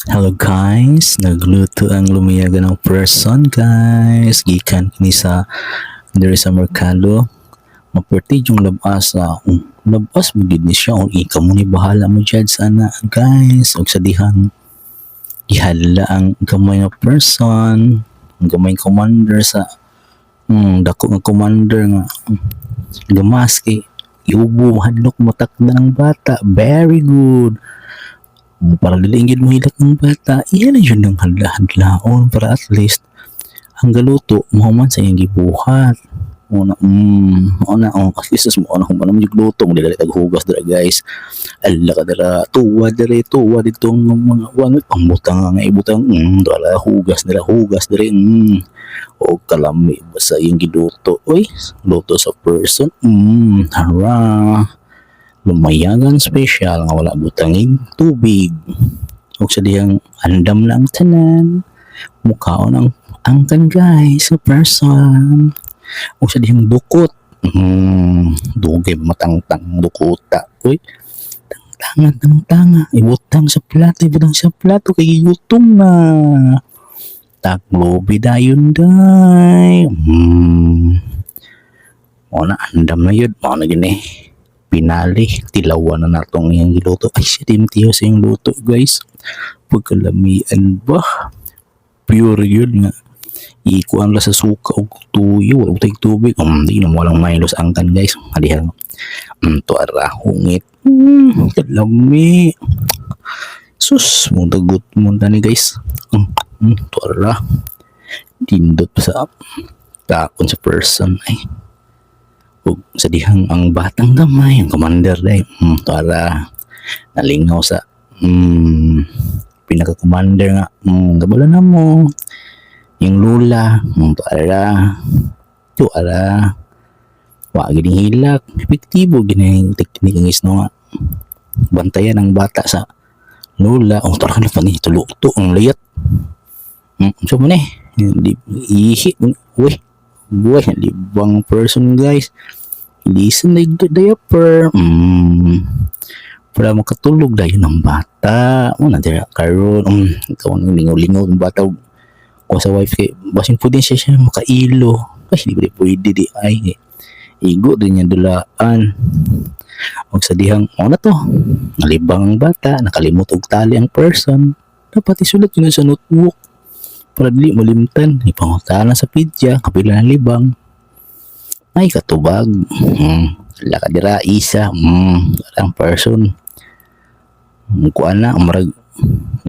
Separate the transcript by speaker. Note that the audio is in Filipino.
Speaker 1: Hello guys, nagluto ang lumiyagan ng person guys. Gikan kini sa diri sa merkado. Maperti yung labas sa labas mo gid ni siya o ikaw mo ni bahala mo jud sana guys. Og sa dihang gihala ang gamay nga person, ang gamay nga commander sa dako nga commander nga gamas kay iubo hadlok mo takda ang bata. Very good. Para dili gid mo hilak ng bata, iyan na yun ang hadla-hadlaon para at least ang galuto mahuman sa iyang gibuhat. Kasi sus mo na kung anong luto mo dili taghugas dira guys. Alla ka dira tuwa ditong mga wanit pambutang nga ibutang dala hugas dira o kalami basta yung giluto. Oy, luto sa person. Hara. Lumayagan special nga wala butangig tubig ug sa dihang andam na ang tanan mukhaon ang angkan guys sa person ug sa dihang dukot dugay matangtang dukota uy tanga ibutang sa plato kay gutom na taglobi dayon day mo na andam na yun mo na gini pinali, tilawan na natong iyang giluto. Ay, siya tiyo sa iyang luto, guys. Pagkalamian ba? Pure yun nga. Ikuan la sa suka o tuyo. Wala tayong tubig. Hindi na walang maylos angkan, guys. Halihan. Tuara, hungit. Kalami. Sus, mong tagot mo ni guys. Tuara. Dindot pa sa takon sa person. Ay. Sa dihang ang batang gamay ang commander day para nalingaw sa pinaka-commander nga gabala na mo yung lula para wa gini hilak epektibo gini teknik ng isno nga bantayan ang bata sa lula tara na pa ni tulukto ang layat so mo ni ihi buhay libang person guys listen like the diaper para makatulog dahil ng bata nandiyan karon ikaw nang lingaw-lingaw ng bata o sa wife kay basin po din siya makailo kasi di pwede di ay igo din niya dulaan og sa dihang na to nalibang ang bata nakalimot og tali ang person dapat isulat yun sa notebook para dili malimtan ipangutanan sa pidya kapila ng libang ay katubag lakadira isa ang person kuan na marag